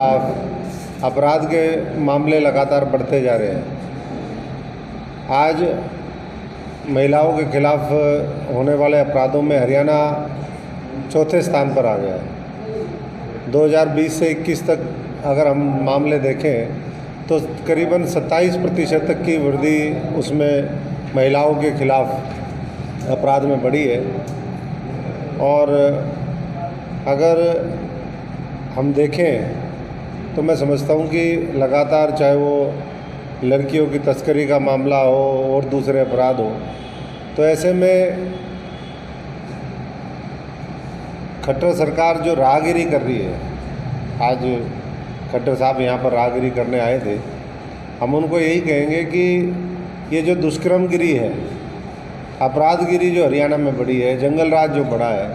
अपराध के मामले लगातार बढ़ते जा रहे हैं। आज महिलाओं के खिलाफ होने वाले अपराधों में हरियाणा चौथे स्थान पर आ गया है। 2020 से 21 तक अगर हम मामले देखें तो करीबन 27% तक की वृद्धि उसमें महिलाओं के खिलाफ अपराध में बढ़ी है। और अगर हम देखें तो मैं समझता हूँ कि लगातार चाहे वो लड़कियों की तस्करी का मामला हो और दूसरे अपराध हो, तो ऐसे में खट्टर सरकार जो राहगिरी कर रही है, आज खट्टर साहब यहाँ पर राहगिरी करने आए थे, हम उनको यही कहेंगे कि ये जो दुष्कर्मगिरी है, अपराधगिरी जो हरियाणा में बढ़ी है, जंगल राज जो बढ़ा है,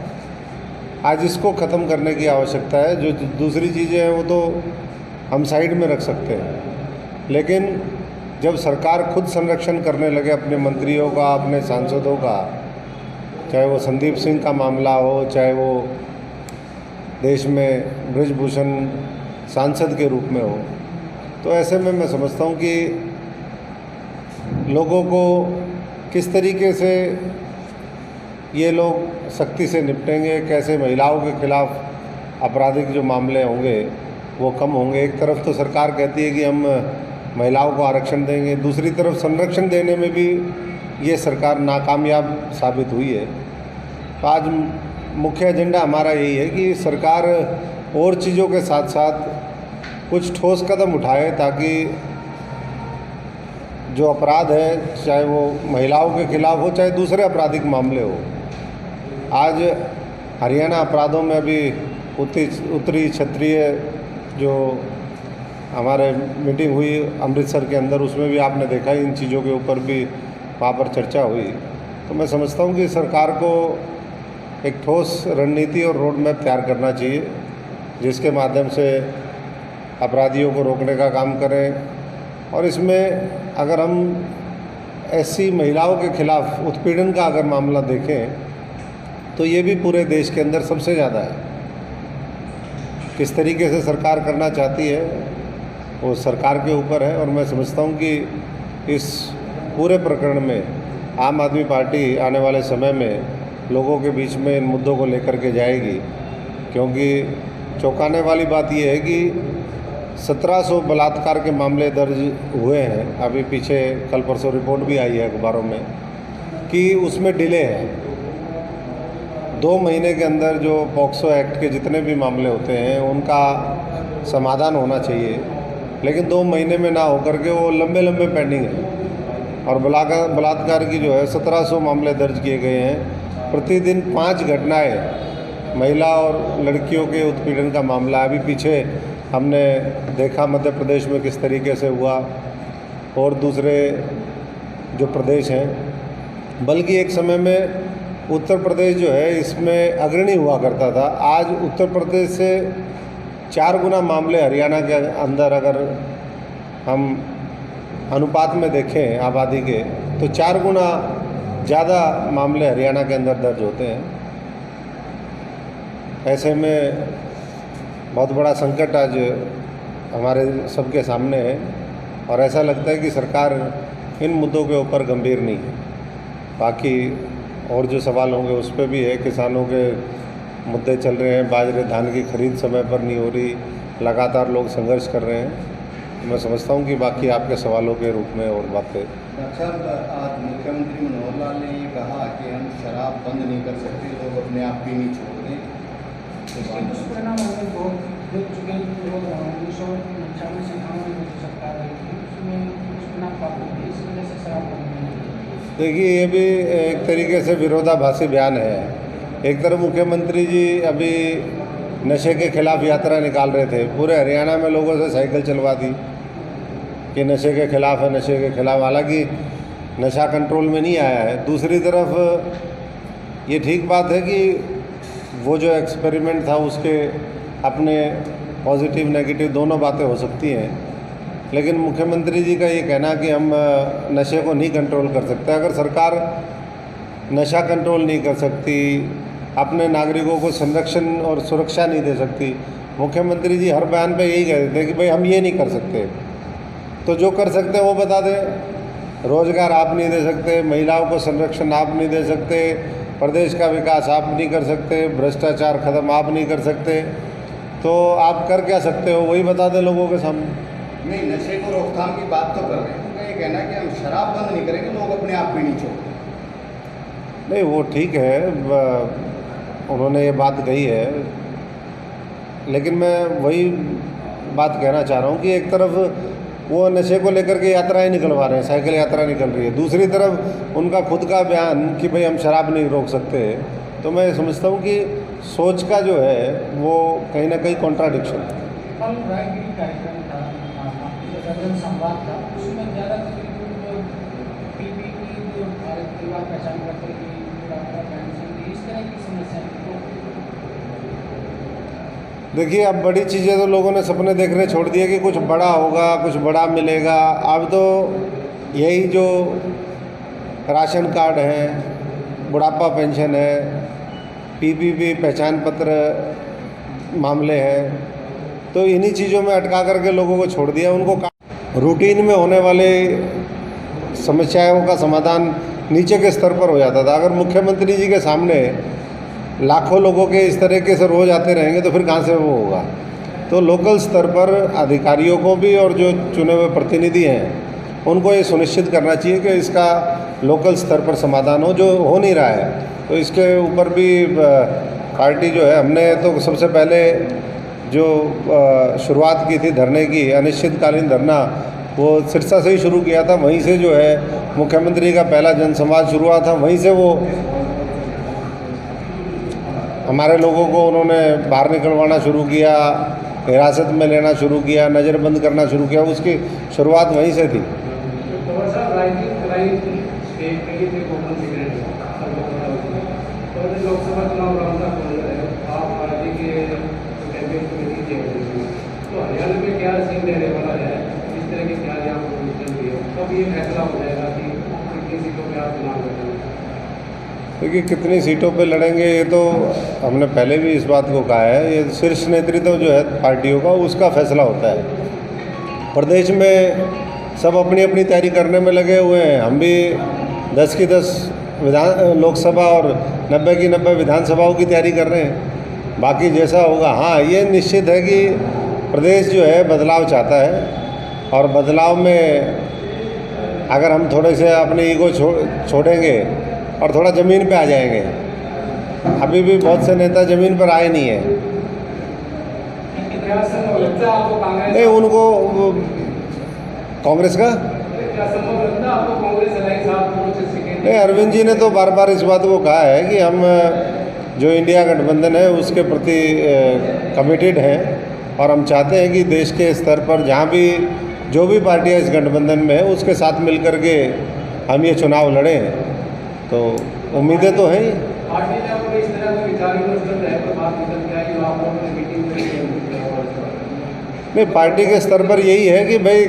आज इसको ख़त्म करने की आवश्यकता है। जो दूसरी चीज़ें हैं वो तो हम साइड में रख सकते हैं, लेकिन जब सरकार खुद संरक्षण करने लगे अपने मंत्रियों का, अपने सांसदों का, चाहे वो संदीप सिंह का मामला हो, चाहे वो देश में बृजभूषण सांसद के रूप में हो, तो ऐसे में मैं समझता हूँ कि लोगों को किस तरीके से ये लोग सख्ती से निपटेंगे, कैसे महिलाओं के खिलाफ आपराधिक जो मामले होंगे वो कम होंगे। एक तरफ तो सरकार कहती है कि हम महिलाओं को आरक्षण देंगे, दूसरी तरफ संरक्षण देने में भी ये सरकार नाकामयाब साबित हुई है। तो आज मुख्य एजेंडा हमारा यही है कि सरकार और चीज़ों के साथ साथ कुछ ठोस कदम उठाए ताकि जो अपराध है, चाहे वो महिलाओं के खिलाफ हो, चाहे दूसरे आपराधिक मामले हो। आज हरियाणा अपराधों में अभी उत्तरी क्षेत्रीय जो हमारे मीटिंग हुई अमृतसर के अंदर, उसमें भी आपने देखा इन चीज़ों के ऊपर भी वहाँ पर चर्चा हुई। तो मैं समझता हूँ कि सरकार को एक ठोस रणनीति और रोड मैप तैयार करना चाहिए, जिसके माध्यम से अपराधियों को रोकने का काम करें। और इसमें अगर हम ऐसी महिलाओं के खिलाफ उत्पीड़न का अगर मामला देखें तो ये भी पूरे देश के अंदर सबसे ज़्यादा है। किस तरीके से सरकार करना चाहती है वो सरकार के ऊपर है। और मैं समझता हूँ कि इस पूरे प्रकरण में आम आदमी पार्टी आने वाले समय में लोगों के बीच में इन मुद्दों को लेकर के जाएगी, क्योंकि चौंकाने वाली बात ये है कि 1700 बलात्कार के मामले दर्ज हुए हैं। अभी पीछे कल परसों रिपोर्ट भी आई है अखबारों में कि उसमें डिले है। 2 महीने के अंदर जो पॉक्सो एक्ट के जितने भी मामले होते हैं उनका समाधान होना चाहिए, लेकिन 2 महीने में ना होकर के वो लंबे लंबे पेंडिंग है। और बलात्कार की जो है 1700 मामले दर्ज किए गए हैं। प्रतिदिन 5 घटनाएं महिला और लड़कियों के उत्पीड़न का मामला। अभी पीछे हमने देखा मध्य प्रदेश में किस तरीके से हुआ, और दूसरे जो प्रदेश हैं, बल्कि एक समय में उत्तर प्रदेश जो है इसमें अग्रणी हुआ करता था। आज उत्तर प्रदेश से 4 गुना मामले हरियाणा के अंदर अगर हम अनुपात में देखें आबादी के, तो 4 गुना ज़्यादा मामले हरियाणा के अंदर दर्ज होते हैं। ऐसे में बहुत बड़ा संकट आज हमारे सबके सामने है, और ऐसा लगता है कि सरकार इन मुद्दों के ऊपर गंभीर नहीं है। बाकी और जो सवाल होंगे उस पर भी है। किसानों के मुद्दे चल रहे हैं, बाजरे धान की खरीद समय पर नहीं हो रही, लगातार लोग संघर्ष कर रहे हैं। मैं समझता हूं कि बाकी आपके सवालों के रूप में और बातें। डॉक्टर साहब, आज मुख्यमंत्री मनोहर लाल ने ये कहा कि हम शराब बंद नहीं कर सकते, लोग अपने आप पीनी छोड़ दें। दुष्परिणाम हमें बहुत देख चुके हैं। 1995 से कानून में सरकार आई थी, उसमें दुष्परिणाम काफ़ी थे, इस वजह से शराब बंद नहीं हुई। देखिए, ये भी एक तरीके से विरोधाभासी बयान है। एक तरफ मुख्यमंत्री जी अभी नशे के खिलाफ यात्रा निकाल रहे थे, पूरे हरियाणा में लोगों से साइकिल चलवा दी कि नशे के खिलाफ है, नशे के खिलाफ। हालांकि नशा कंट्रोल में नहीं आया है। दूसरी तरफ ये ठीक बात है कि वो जो एक्सपेरिमेंट था उसके अपने पॉजिटिव नेगेटिव दोनों बातें हो सकती हैं, लेकिन मुख्यमंत्री जी का ये कहना कि हम नशे को नहीं कंट्रोल कर सकते। अगर सरकार नशा कंट्रोल नहीं कर सकती, अपने नागरिकों को संरक्षण और सुरक्षा नहीं दे सकती, मुख्यमंत्री जी हर बयान पे यही कह देते हैं कि भाई हम ये नहीं कर सकते। तो जो कर सकते हैं वो बता दें। रोज़गार आप नहीं दे सकते, महिलाओं को संरक्षण आप नहीं दे सकते, प्रदेश का विकास आप नहीं कर सकते, भ्रष्टाचार ख़त्म आप नहीं कर सकते, तो आप कर क्या सकते हो वही बता दें लोगों के सामने। नहीं, नशे को रोकथाम की बात तो कर रहे हैं, उनका ये कहना है कि हम शराब बंद नहीं करेंगे, लोग अपने आप पीनी छोड़। नहीं वो ठीक है, उन्होंने ये बात कही है, लेकिन मैं वही बात कहना चाह रहा हूँ कि एक तरफ वो नशे को लेकर के यात्राएं निकलवा रहे हैं, साइकिल यात्रा निकल रही है, दूसरी तरफ उनका खुद का बयान कि भाई हम शराब नहीं रोक सकते। तो मैं समझता हूँ कि सोच का जो है वो कहीं ना कहीं कॉन्ट्राडिक्शन है। कल रायगिरी कार्यक्रम था, जन संवाद था, उसमें ज़्यादातर पीपी की जो भारत परिवार पहचान पत्र की पेंशन इस तरह की समस्याएं तो देखिए, अब बड़ी चीज़ें तो लोगों ने सपने देखने छोड़ दिए कि कुछ बड़ा होगा, कुछ बड़ा मिलेगा। अब तो यही जो राशन कार्ड है, बुढ़ापा पेंशन है, पीपीपी पहचान पत्र मामले हैं, तो इन्हीं चीज़ों में अटका करके लोगों को छोड़ दिया। उनको रूटीन में होने वाले समस्याओं का समाधान नीचे के स्तर पर हो जाता था। अगर मुख्यमंत्री जी के सामने लाखों लोगों के इस तरीके से रोज आते रहेंगे तो फिर कहाँ से वो होगा। तो लोकल स्तर पर अधिकारियों को भी और जो चुने हुए प्रतिनिधि हैं उनको ये सुनिश्चित करना चाहिए कि इसका लोकल स्तर पर समाधान हो, जो हो नहीं रहा है। तो इसके ऊपर भी पार्टी जो है, हमने तो सबसे पहले जो शुरुआत की थी धरने की, अनिश्चितकालीन धरना, वो सिरसा से ही शुरू किया था। वहीं से जो है मुख्यमंत्री का पहला जनसंवाद शुरू हुआ था, वहीं से वो हमारे लोगों को उन्होंने बाहर निकलवाना शुरू किया, हिरासत में लेना शुरू किया, नज़रबंद करना शुरू किया। उसकी शुरुआत वहीं से थी। लोकसभा चुनाव तो हरियाणा में क्या सीन रहने वाला है, इस तरह की क्या कब ये फैसला हो जाएगा कि कितनी सीटों पर आप चुनाव लड़ेंगे? देखिए, कितनी सीटों पे लड़ेंगे ये तो हमने पहले भी इस बात को कहा है। ये शीर्ष नेतृत्व जो है पार्टियों का, उसका फैसला होता है। प्रदेश में सब अपनी अपनी तैयारी करने में लगे हुए हैं। हम भी 10 की 10 लोकसभा और 90 की 90 विधानसभाओं की तैयारी कर रहे हैं। बाकी जैसा होगा, हाँ ये निश्चित है कि प्रदेश जो है बदलाव चाहता है, और बदलाव में अगर हम थोड़े से अपने ईगो छोड़ेंगे और थोड़ा ज़मीन पे आ जाएंगे, अभी भी बहुत से नेता ज़मीन पर आए नहीं हैं। नहीं, उनको कांग्रेस का नहीं, अरविंद जी ने तो बार बार इस बात को कहा है कि हम जो इंडिया गठबंधन है उसके प्रति कमिटेड हैं, और हम चाहते हैं कि देश के स्तर पर जहाँ भी जो भी पार्टियाँ इस गठबंधन में है उसके साथ मिलकर के हम ये चुनाव लड़ें। तो उम्मीदें तो हैं ही। नहीं, पार्टी के स्तर पर यही है कि भाई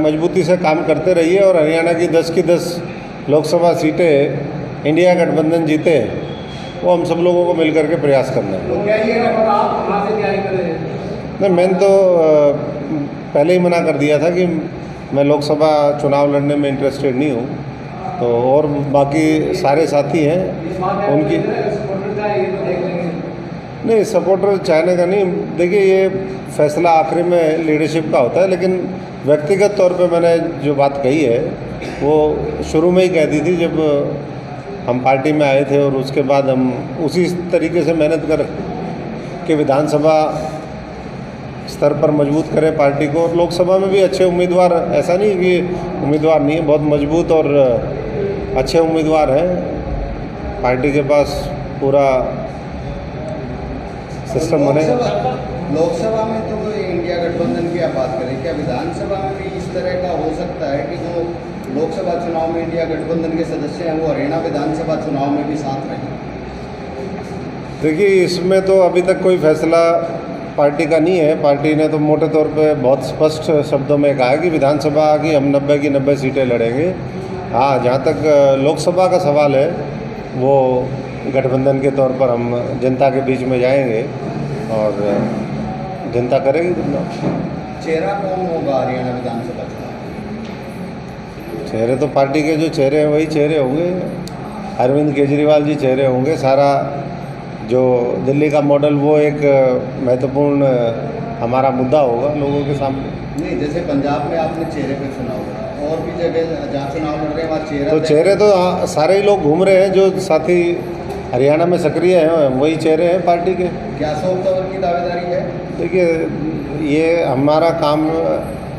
मजबूती से काम करते रहिए और हरियाणा की 10 की 10 लोकसभा सीटें इंडिया गठबंधन जीते, वो हम सब लोगों को मिलकर के प्रयास करना है। नहीं, मैंने तो पहले ही मना कर दिया था कि मैं लोकसभा चुनाव लड़ने में इंटरेस्टेड नहीं हूँ। तो और बाकी सारे साथी हैं उनकी नहीं, सपोर्टर चाहने का नहीं। देखिए, ये फैसला आखिरी में लीडरशिप का होता है, लेकिन व्यक्तिगत तौर पे मैंने जो बात कही है वो शुरू में ही कह दी थी जब हम पार्टी में आए थे, और उसके बाद हम उसी तरीके से मेहनत कर के विधानसभा स्तर पर मजबूत करें पार्टी को, और लोकसभा में भी अच्छे उम्मीदवार, ऐसा नहीं कि उम्मीदवार नहीं है, बहुत मजबूत और अच्छे उम्मीदवार हैं। पार्टी के पास पूरा सिस्टम बनेगा। लोकसभा में तो इंडिया गठबंधन की आप बात करें, क्या विधानसभा में भी इस तरह का हो सकता है कि जो लोकसभा चुनाव में इंडिया गठबंधन के सदस्य हैं वो हरियाणा विधानसभा चुनाव में भी साथ रहें? देखिए, इसमें तो अभी तक कोई फैसला पार्टी का नहीं है। पार्टी ने तो मोटे तौर पे बहुत स्पष्ट शब्दों में कहा है कि विधानसभा की हम 90 की 90 सीटें लड़ेंगे। हाँ, जहाँ तक लोकसभा का सवाल है वो गठबंधन के तौर पर हम जनता के बीच में जाएंगे और जनता करेगी बदलाव। चेहरा कौन होगा हरियाणा विधानसभा चुनाव? चेहरे तो पार्टी के जो चेहरे हैं वही चेहरे होंगे। अरविंद केजरीवाल जी चेहरे होंगे। सारा जो दिल्ली का मॉडल वो एक महत्वपूर्ण हमारा मुद्दा होगा लोगों के सामने। नहीं, जैसे पंजाब में आपने चेहरे पे चुनाव लड़ा, और भी जगह जहाँ चुनाव लड़ रहे हैं वहाँ चेहरा तो चेहरे तो सारे ही लोग घूम रहे हैं, जो साथी हरियाणा में सक्रिय हैं वही चेहरे हैं पार्टी के। क्या 100 अक्टूबर की दावेदारी है? देखिए, ये हमारा काम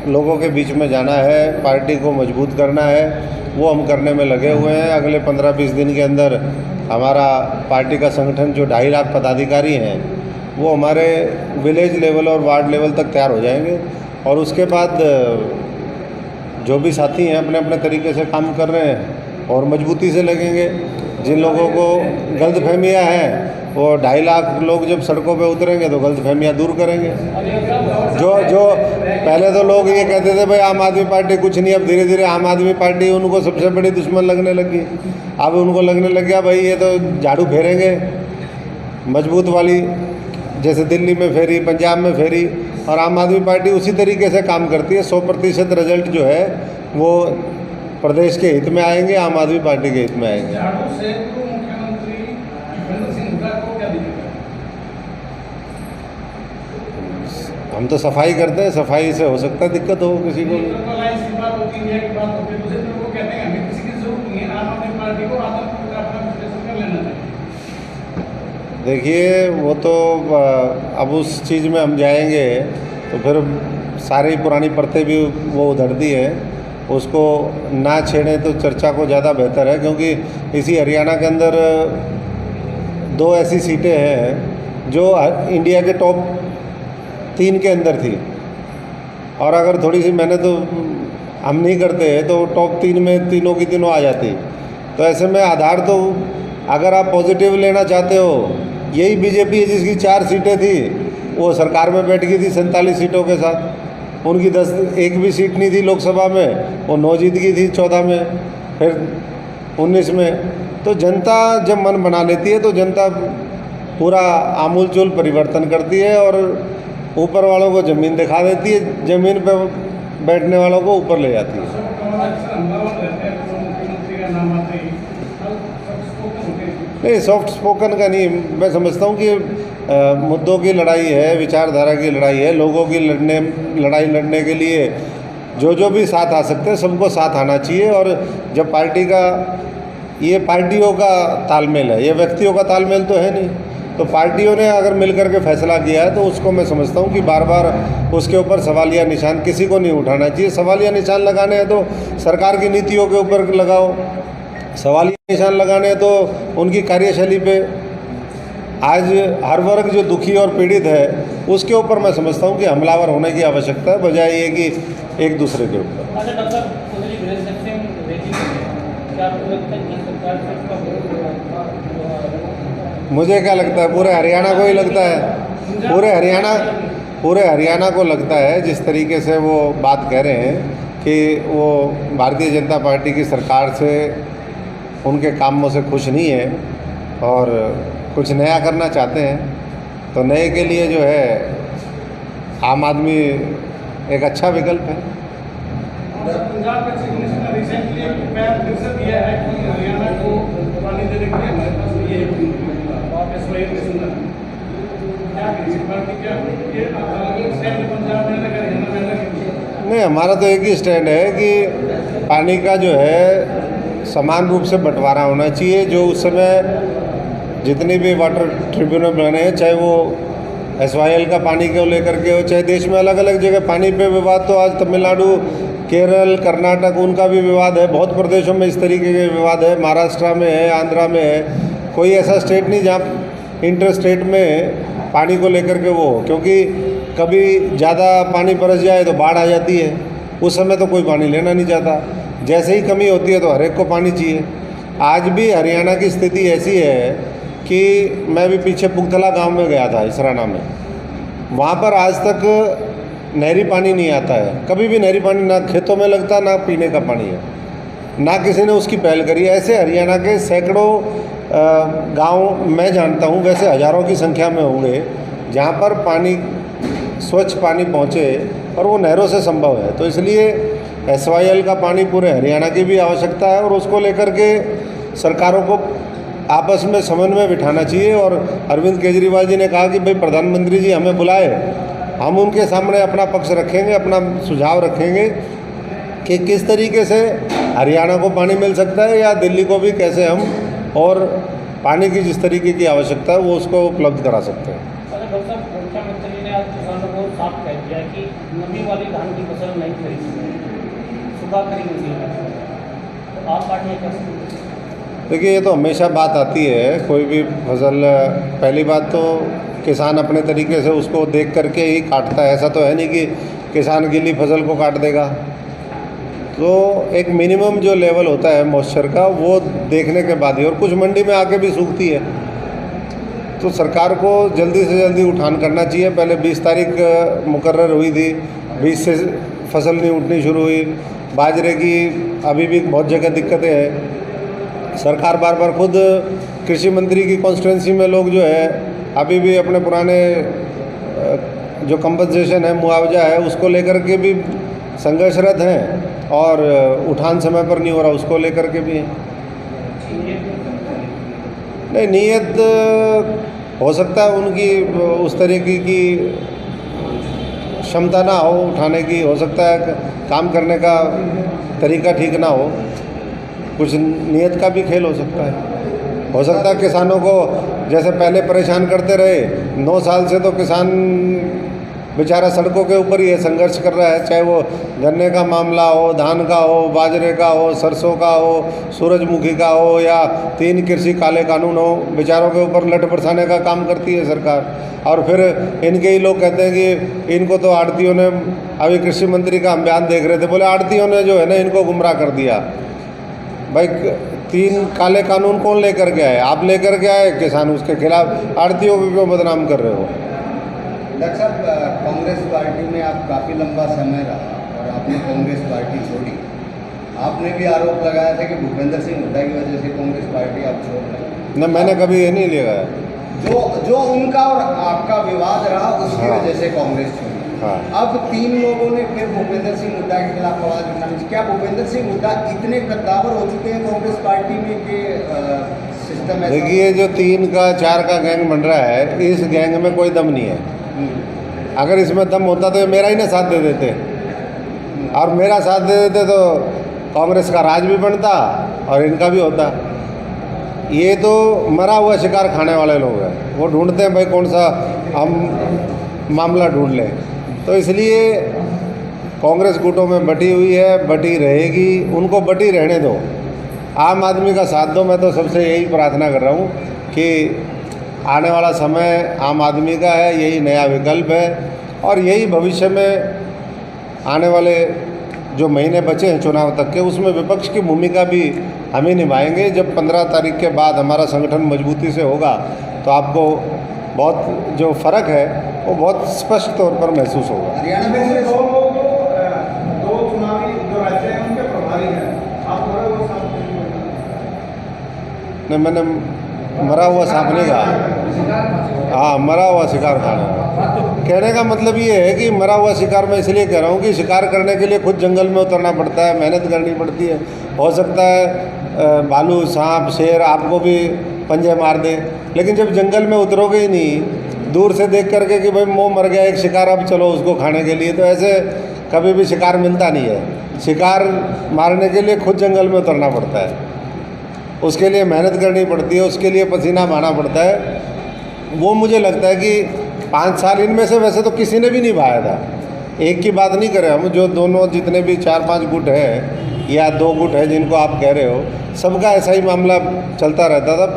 लोगों के बीच में जाना है, पार्टी को मजबूत करना है, वो हम करने में लगे हुए हैं। अगले 15-20 दिन के अंदर हमारा पार्टी का संगठन जो 2.5 लाख पदाधिकारी हैं वो हमारे विलेज लेवल और वार्ड लेवल तक तैयार हो जाएंगे, और उसके बाद जो भी साथी हैं अपने अपने तरीके से काम कर रहे हैं और मजबूती से लगेंगे। जिन लोगों को गलतफहमियां हैं वो 2.5 लाख लोग जब सड़कों पे उतरेंगे तो गलतफहमियां दूर करेंगे। जो पहले तो लोग ये कहते थे भाई आम आदमी पार्टी कुछ नहीं, अब धीरे धीरे आम आदमी पार्टी उनको सबसे बड़ी दुश्मन लगने लगी। अब उनको लगने लग गया भाई ये तो झाड़ू फेरेंगे मजबूत वाली, जैसे दिल्ली में फेरी, पंजाब में फेरी, और आम आदमी पार्टी उसी तरीके से काम करती है। 100% रिजल्ट जो है वो प्रदेश के हित में आएंगे, आम आदमी पार्टी के हित में आएंगे। झाड़ू से पूर्व मुख्यमंत्री भूपेंद्र सिंह हुड्डा को क्या दिक्कत है? हम तो सफाई करते हैं, सफाई से हो सकता है दिक्कत हो किसी को। अलायंस की बात होती है, एक बात होती है, दूसरे लोग को कहते हैं हमें किसी की जरूरत नहीं है, आम आदमी पार्टी को आदम अपना विश्लेषण कर लेना चाहिए। देखिए, वो तो अब उस चीज़ में हम जाएंगे तो फिर सारी पुरानी परतें भी वो उधड़ती है, उसको ना छेड़ें तो चर्चा को ज़्यादा बेहतर है। क्योंकि इसी हरियाणा के अंदर 2 ऐसी सीटें हैं जो इंडिया के टॉप 3 के अंदर थी, और अगर थोड़ी सी मेहनत तो हम नहीं करते तो टॉप 3 में तीनों की तीनों आ जाती। तो ऐसे में आधार तो अगर आप पॉजिटिव लेना चाहते हो, यही बीजेपी है जिसकी 4 सीटें थी वो सरकार में बैठ गई थी 47 सीटों के साथ। उनकी 1 भी सीट नहीं थी लोकसभा में, वो 9 जीत गई थी 14 में, फिर 19 में। तो जनता जब मन बना लेती है तो जनता पूरा आमूलचूल परिवर्तन करती है और ऊपर वालों को ज़मीन दिखा देती है, ज़मीन पर बैठने वालों को ऊपर ले जाती है। नहीं, सॉफ्ट स्पोकन का नहीं, मैं समझता हूँ कि मुद्दों की लड़ाई है, विचारधारा की लड़ाई है। लोगों की लड़ाई लड़ने के लिए जो भी साथ आ सकते हैं सबको साथ आना चाहिए। और जब पार्टी का, ये पार्टियों का तालमेल है, ये व्यक्तियों का तालमेल तो है नहीं। तो पार्टियों ने अगर मिलकर के फैसला किया है तो उसको मैं समझता हूँ कि बार बार उसके ऊपर सवालिया निशान किसी को नहीं उठाना चाहिए। सवालिया निशान लगाने हैं तो सरकार की नीतियों के ऊपर लगाओ, सवालिया निशान लगाने हैं तो उनकी कार्यशैली पे। आज हर वर्ग जो दुखी और पीड़ित है उसके ऊपर मैं समझता हूँ कि हमलावर होने की आवश्यकता है, बजाय ये कि एक दूसरे के ऊपर। मुझे क्या लगता है, पूरे हरियाणा को ही लगता है, पूरे हरियाणा को लगता है, जिस तरीके से वो बात कह रहे हैं कि वो भारतीय जनता पार्टी की सरकार से, उनके कामों से खुश नहीं है और कुछ नया करना चाहते हैं। तो नए के लिए जो है आम आदमी एक अच्छा विकल्प है। पंजाब के चीफ मिनिस्टर ने रिसेंटली एक बयान फिर से दिया है कि हरियाणा को पानी देने के लिए हमारे पास ये SYL के संदर्भ में क्या करेगी पार्टी, क्या ये अलग स्टैंड पंजाब में अलग, हरियाणा में अलग? नहीं, हमारा तो एक ही स्टैंड है कि पानी का जो है समान रूप से बंटवारा होना चाहिए। जो उस समय जितने भी वाटर ट्रिब्यूनल बने हैं, चाहे वो SYL का पानी को लेकर के हो, चाहे देश में अलग अलग जगह पानी पे विवाद, तो आज तमिलनाडु, केरल, कर्नाटक, उनका भी विवाद है। बहुत प्रदेशों में इस तरीके के विवाद है, महाराष्ट्र में है, आंध्रा में है। कोई ऐसा स्टेट नहीं जहाँ इंटर स्टेट में पानी को लेकर के वो, क्योंकि कभी ज़्यादा पानी बरस जाए तो बाढ़ आ जाती है, उस समय तो कोई पानी लेना नहीं चाहता। जैसे ही कमी होती है तो हर एक को पानी चाहिए। आज भी हरियाणा की स्थिति ऐसी है कि मैं भी पीछे पुगतला गांव में गया था, इसराना में, वहाँ पर आज तक नहरी पानी नहीं आता है। कभी भी नहरी पानी ना खेतों में लगता, ना पीने का पानी है, ना किसी ने उसकी पहल करी है। ऐसे हरियाणा के सैकड़ों गांव मैं जानता हूँ, वैसे हज़ारों की संख्या में होंगे जहाँ पर पानी स्वच्छ पानी पहुँचे, और वो नहरों से संभव है। तो इसलिए SYL का पानी पूरे हरियाणा की भी आवश्यकता है, और उसको लेकर के सरकारों को आपस में समन्वय बिठाना चाहिए। और अरविंद केजरीवाल जी ने कहा कि भाई प्रधानमंत्री जी हमें बुलाए, हम उनके सामने अपना पक्ष रखेंगे, अपना सुझाव रखेंगे कि किस तरीके से हरियाणा को पानी मिल सकता है, या दिल्ली को भी कैसे हम और पानी की जिस तरीके की आवश्यकता है वो उसको उपलब्ध करा सकते हैं। डॉक्टर साहब, रक्षा मंत्री ने आज किसानों को साफ कह दिया कि नमी वाली धान की फसल नहीं खरीदी, सुबह खरीदेंगे। तो आप पार्टी क्या समझते? देखिए, ये तो हमेशा बात आती है, कोई भी फसल, पहली बात तो किसान अपने तरीके से उसको देख करके ही काटता है। ऐसा तो है नहीं कि किसान गीली फसल को काट देगा। तो एक मिनिमम जो लेवल होता है मॉइस्चर का, वो देखने के बाद ही, और कुछ मंडी में आके भी सूखती है, तो सरकार को जल्दी से जल्दी उठान करना चाहिए। पहले 20 तारीख मुकर्रर हुई थी, 20 से फसल नहीं उठनी शुरू हुई। बाजरे की अभी भी बहुत जगह दिक्कतें हैं। सरकार बार बार खुद कृषि मंत्री की कॉन्स्टिट्यूंसी में लोग जो है अभी भी अपने पुराने जो कंपनसेशन है, मुआवजा है, उसको लेकर के भी संघर्षरत हैं, और उठान समय पर नहीं हो रहा उसको लेकर के भी है। नहीं, नीयत हो सकता है उनकी उस तरीके की क्षमता ना हो उठाने की, हो सकता है काम करने का तरीका ठीक ना हो, कुछ नीयत का भी खेल हो सकता है। हो सकता है किसानों को जैसे पहले परेशान करते रहे, 9 साल से तो किसान बेचारा सड़कों के ऊपर ही संघर्ष कर रहा है, चाहे वो गन्ने का मामला हो, धान का हो, बाजरे का हो, सरसों का हो, सूरजमुखी का हो, या 3 कृषि काले कानून हो। बेचारों के ऊपर लट बरसाने का काम करती है सरकार। और फिर इनके ही लोग कहते हैं कि इनको तो आड़तियों ने, अभी कृषि मंत्री का हम बयान देख रहे थे, बोले आड़तियों ने जो है ना इनको गुमराह कर दिया। भाई 3 काले कानून कौन लेकर के आए? आप लेकर के आए, किसान उसके खिलाफ, आड़तियों को क्यों बदनाम कर रहे हो? डॉक्टर साहब, कांग्रेस पार्टी में आप काफ़ी लंबा समय रहा और आपने कांग्रेस पार्टी छोड़ी। आपने भी आरोप लगाया था कि भूपेंद्र सिंह हुड्डा की वजह से कांग्रेस पार्टी आप छोड़ रहे हैं। न, मैंने कभी ये नहीं लगाया। जो उनका और आपका विवाद रहा उसकी वजह से कांग्रेस छोड़ी। अब 3 लोगों ने फिर भूपेंद्र सिंह हुड्डा के खिलाफ आवाज उठानी। क्या भूपेंद्र सिंह हुड्डा इतने कद्दावर हो चुके हैं कांग्रेस पार्टी में कि सिस्टम है? देखिए, जो 3 का 4 का गैंग बन रहा है, इस गैंग में कोई दम नहीं है। अगर इसमें दम होता तो ये मेरा ही ना साथ दे देते, और मेरा साथ दे देते तो कांग्रेस का राज भी बनता और इनका भी होता। ये तो मरा हुआ शिकार खाने वाले लोग हैं, वो ढूंढते हैं भाई कौन सा हम मामला ढूंढ लें। तो इसलिए कांग्रेस गुटों में बटी हुई है, बटी रहेगी, उनको बटी रहने दो, आम आदमी का साथ दो। मैं तो सबसे यही प्रार्थना कर रहा हूँ कि आने वाला समय आम आदमी का है, यही नया विकल्प है, और यही भविष्य में आने वाले जो महीने बचे हैं चुनाव तक के, उसमें विपक्ष की भूमिका भी हम ही निभाएंगे। जब 15 तारीख के बाद हमारा संगठन मजबूती से होगा तो आपको बहुत जो फ़र्क है वो बहुत स्पष्ट तौर पर महसूस होगा। हरियाणा में 2 चुनावी जो राज्य हैं उनके प्रभारी हैं, आप मरा हुआ सांप नहीं, मैंने मरा हुआ सांप नहीं कहा। हाँ, मरा हुआ शिकार खाना कहने का मतलब ये है कि मरा हुआ शिकार मैं इसलिए कह रहा हूँ कि शिकार करने के लिए खुद जंगल में उतरना पड़ता है, मेहनत करनी पड़ती है। हो सकता है भालू, सांप, शेर आपको भी पंजे मार दे, लेकिन जब जंगल में उतरोगे ही नहीं, दूर से देख करके कि भाई वो मर गया एक शिकार, अब चलो उसको खाने के लिए, तो ऐसे कभी भी शिकार मिलता नहीं है। शिकार मारने के लिए खुद जंगल में उतरना पड़ता है, उसके लिए मेहनत करनी पड़ती है, उसके लिए पसीना बहाना पड़ता है। वो मुझे लगता है कि 5 साल इनमें से वैसे तो किसी ने भी नहीं बहाया था। एक की बात नहीं करें हम, जो दोनों जितने भी 4-5 गुट हैं या 2 गुट है जिनको आप कह रहे हो, सबका ऐसा ही मामला चलता रहता था।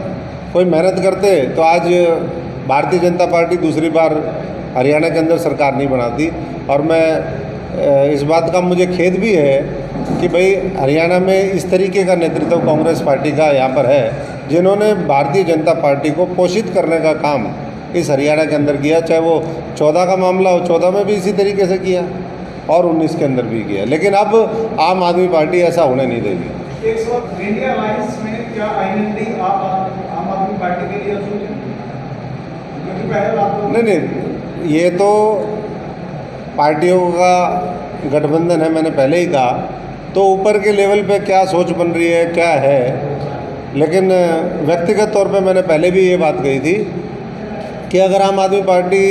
कोई मेहनत करते तो आज भारतीय जनता पार्टी दूसरी बार हरियाणा के अंदर सरकार नहीं बनाती। और मैं इस बात का मुझे खेद भी है कि भाई हरियाणा में इस तरीके का नेतृत्व कांग्रेस पार्टी का यहाँ पर है, जिन्होंने भारतीय जनता पार्टी को पोषित करने का काम इस हरियाणा के अंदर किया। चाहे वो 14 का मामला हो, 14 में भी इसी तरीके से किया और 19 के अंदर भी किया, लेकिन अब आम आदमी पार्टी ऐसा होने नहीं देगी। इंडिया अलायंस में क्या आईएनडी आम आदमी पार्टी के लिए नहीं, ये तो पार्टियों का गठबंधन है, मैंने पहले ही कहा। तो ऊपर के लेवल पे क्या सोच बन रही है, क्या है, लेकिन व्यक्तिगत तौर पे मैंने पहले भी ये बात कही थी कि अगर आम आदमी पार्टी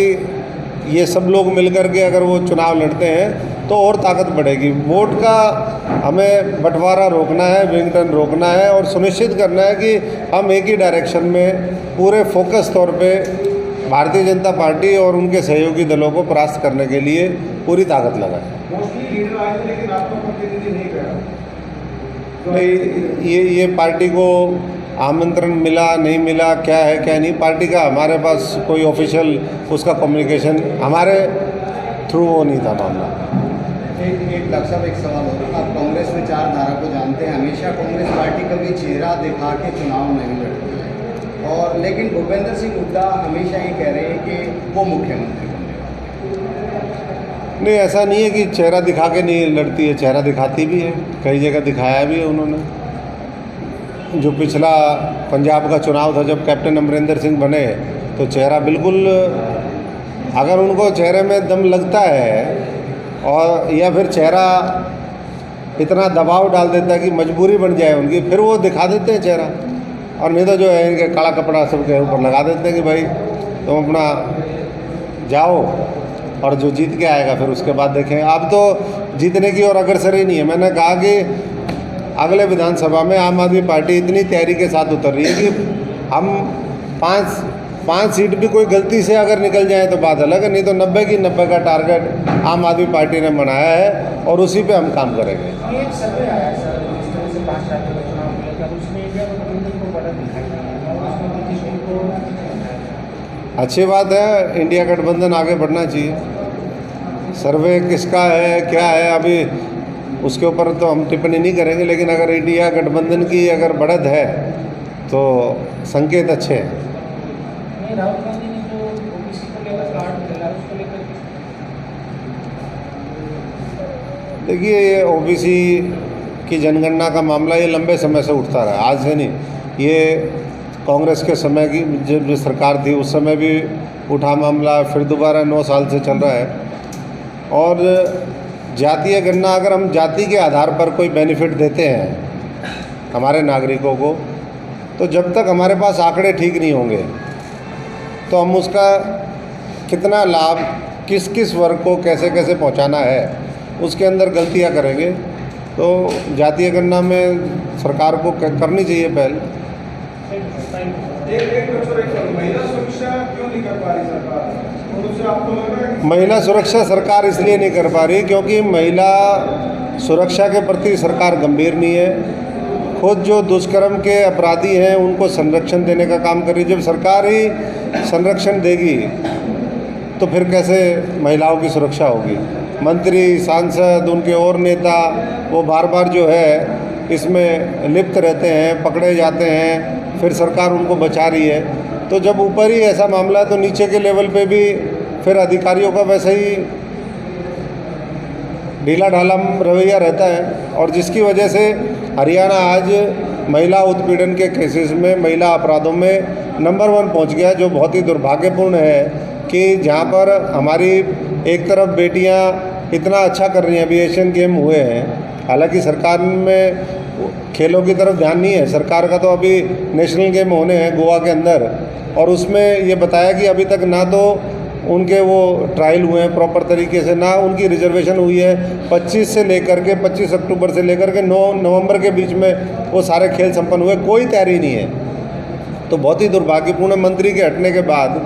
ये सब लोग मिलकर के अगर वो चुनाव लड़ते हैं तो और ताकत बढ़ेगी। वोट का हमें बंटवारा रोकना है, विंगटन रोकना है और सुनिश्चित करना है कि हम एक ही डायरेक्शन में पूरे फोकस तौर पे भारतीय जनता पार्टी और उनके सहयोगी दलों को परास्त करने के लिए पूरी ताकत लगाएं। मोस्टली लीडर आए थे लेकिन आपका प्रतिनिधि नहीं गया। नहीं, ये पार्टी को आमंत्रण मिला नहीं मिला, क्या है क्या नहीं, पार्टी का हमारे पास कोई ऑफिशियल उसका कम्युनिकेशन हमारे थ्रू वो नहीं था मामला। एक डॉक्टर साहब, एक सवाल होगा। आप कांग्रेस में 4 धारा को जानते हैं। हमेशा कांग्रेस पार्टी कभी चेहरा दिखा के चुनाव नहीं लड़ती है, और लेकिन भूपेंद्र सिंह हुड्डा हमेशा ये कह रहे हैं कि वो मुख्यमंत्री बनेगा। नहीं, ऐसा नहीं है कि चेहरा दिखा के नहीं लड़ती है, चेहरा दिखाती भी है, कई जगह दिखाया भी है उन्होंने। जो पिछला पंजाब का चुनाव था जब कैप्टन अमरिंदर सिंह बने तो चेहरा बिल्कुल, अगर उनको चेहरे में दम लगता है और या फिर चेहरा इतना दबाव डाल देता है कि मजबूरी बन जाए उनकी, फिर वो दिखा देते हैं चेहरा। और नहीं तो जो है इनके काला कपड़ा सबके ऊपर लगा देते हैं कि भाई तुम अपना जाओ और जो जीत के आएगा फिर उसके बाद देखें। अब तो जीतने की और अग्रसर ही नहीं है। मैंने कहा कि अगले विधानसभा में आम आदमी पार्टी इतनी तैयारी के साथ उतर रही है कि हम पाँच सीट भी कोई गलती से अगर निकल जाए तो बात अलग है, नहीं तो 90 की 90 का टारगेट आम आदमी पार्टी ने बनाया है और उसी पे हम काम करेंगे। एक सर्वे आया है सर, इस तरह से 5 राज्यों का चुनाव को लेकर, उसमें इंडिया गठबंधन को बड़ा दिखाई दे रहा है और उसमें बीजेपी को। अच्छी बात है, इंडिया गठबंधन आगे बढ़ना चाहिए। सर्वे किसका है क्या है अभी उसके ऊपर तो हम टिप्पणी नहीं करेंगे, लेकिन अगर इंडिया गठबंधन की अगर बढ़त है तो संकेत अच्छे हैं। राहुल गांधी ने जो ओबीसी को लेकर कार्ड निकाला उसको लेकर, देखिए ये ओबीसी की जनगणना का मामला ये लंबे समय से उठता रहा, आज से नहीं। ये कांग्रेस के समय की जब जो सरकार थी उस समय भी उठा मामला, फिर दोबारा 9 साल से चल रहा है। और जातीय गणना, अगर हम जाति के आधार पर कोई बेनिफिट देते हैं हमारे नागरिकों को, तो जब तक हमारे पास आंकड़े ठीक नहीं होंगे तो हम उसका कितना लाभ किस किस वर्ग को कैसे कैसे पहुंचाना है उसके अंदर गलतियां करेंगे। तो जातीय गणना में सरकार को करनी चाहिए पहल। महिला सुरक्षा क्यों नहीं कर पा रही सरकार? उससे आपको लग रहा है कि महिला सुरक्षा सरकार इसलिए नहीं कर पा रही क्योंकि महिला सुरक्षा के प्रति सरकार गंभीर नहीं है। खुद जो दुष्कर्म के अपराधी हैं उनको संरक्षण देने का काम कर रही है। जब सरकार ही संरक्षण देगी तो फिर कैसे महिलाओं की सुरक्षा होगी? मंत्री, सांसद, उनके और नेता वो बार बार जो है इसमें लिप्त रहते हैं, पकड़े जाते हैं, फिर सरकार उनको बचा रही है। तो जब ऊपर ही ऐसा मामला है तो नीचे के लेवल पे भी फिर अधिकारियों का वैसे ही ढीला ढाला रवैया रहता है, और जिसकी वजह से हरियाणा आज महिला उत्पीड़न के केसेस में, महिला अपराधों में नंबर 1 पहुंच गया, जो बहुत ही दुर्भाग्यपूर्ण है कि जहां पर हमारी एक तरफ बेटियां इतना अच्छा कर रही हैं, अभी एशियन गेम हुए हैं, हालांकि सरकार में खेलों की तरफ ध्यान नहीं है। सरकार का तो अभी नेशनल गेम होने हैं गोवा के अंदर, और उसमें ये बताया कि अभी तक ना तो उनके वो ट्रायल हुए हैं प्रॉपर तरीके से, ना उनकी रिजर्वेशन हुई है। 25 से लेकर के 25 अक्टूबर से लेकर के 9 नवंबर के बीच में वो सारे खेल संपन्न हुए, कोई तैयारी नहीं है। तो बहुत ही दुर्भाग्यपूर्ण। मंत्री के हटने के बाद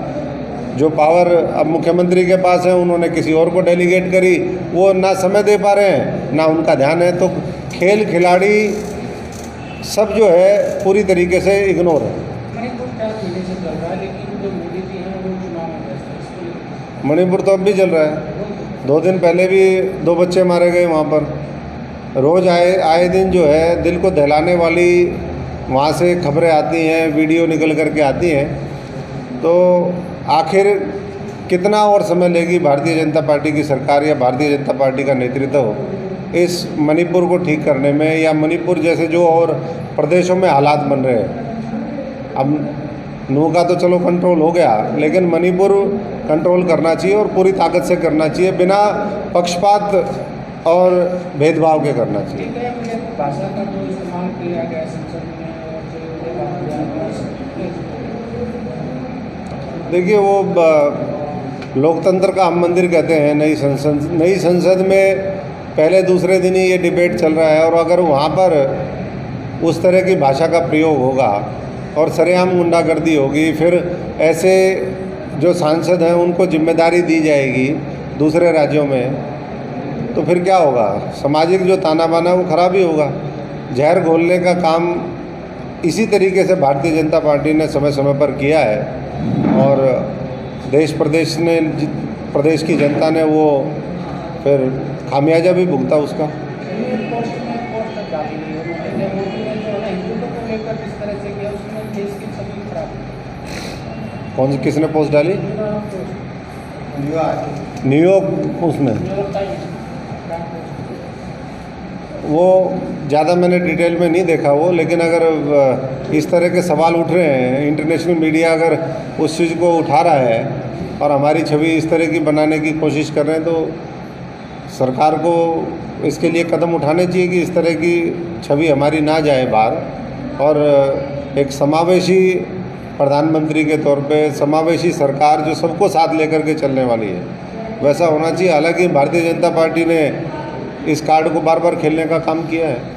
जो पावर अब मुख्यमंत्री के पास है, उन्होंने किसी और को डेलीगेट करी, वो ना समय दे पा रहे हैं ना उनका ध्यान है। तो खेल खिलाड़ी सब जो है पूरी तरीके से इग्नोर है। मणिपुर 4 महीने से चल रहा है, लेकिन जो मोदी जी हैं वो चुनाव में व्यस्त हैं, इसको लेकर मणिपुर तो अब भी चल रहा है। 2 दिन पहले भी 2 बच्चे मारे गए वहाँ पर। रोज़ आए दिन जो है दिल को दहलाने वाली वहाँ से खबरें आती हैं, वीडियो निकल करके आती हैं। तो आखिर कितना और समय लेगी भारतीय जनता पार्टी की सरकार या भारतीय जनता पार्टी का नेतृत्व इस मणिपुर को ठीक करने में, या मणिपुर जैसे जो और प्रदेशों में हालात बन रहे हैं। अब नू का तो चलो कंट्रोल हो गया, लेकिन मणिपुर कंट्रोल करना चाहिए और पूरी ताकत से करना चाहिए, बिना पक्षपात और भेदभाव के करना चाहिए। ठीक है, ये भाषा का जो इस्तेमाल किया गया संसद में और जो ये बात किया गया, देखिए वो लोकतंत्र का हम मंदिर कहते हैं। नई संसद में पहले दूसरे दिन ही ये डिबेट चल रहा है, और अगर वहाँ पर उस तरह की भाषा का प्रयोग होगा और सरेआम गुंडागर्दी होगी, फिर ऐसे जो सांसद हैं उनको जिम्मेदारी दी जाएगी दूसरे राज्यों में, तो फिर क्या होगा? सामाजिक जो ताना बाना वो खराब ही होगा। जहर घोलने का काम इसी तरीके से भारतीय जनता पार्टी ने समय समय पर किया है, और देश प्रदेश की जनता ने वो फिर खामियाजा भी भुगता उसका। पोस्ट डाली है नरेंद्र मोदी ने, जो है ना हिंदुत्व को लेकर जिस तरह से किया, उसमें देश की छवि खराब कौन सी किसने पोस्ट डाली? न्यूयॉर्क न्यूयॉर्क उसने वो ज़्यादा मैंने डिटेल में नहीं देखा वो, लेकिन अगर इस तरह के सवाल उठ रहे हैं, इंटरनेशनल मीडिया अगर उस चीज़ को उठा रहा है और हमारी छवि इस तरह की बनाने की कोशिश कर रहे हैं, तो सरकार को इसके लिए कदम उठाने चाहिए कि इस तरह की छवि हमारी ना जाए बाहर, और एक समावेशी प्रधानमंत्री के तौर पे समावेशी सरकार जो सबको साथ लेकर के चलने वाली है, वैसा होना चाहिए। हालांकि भारतीय जनता पार्टी ने इस कार्ड को बार बार खेलने का काम किया है।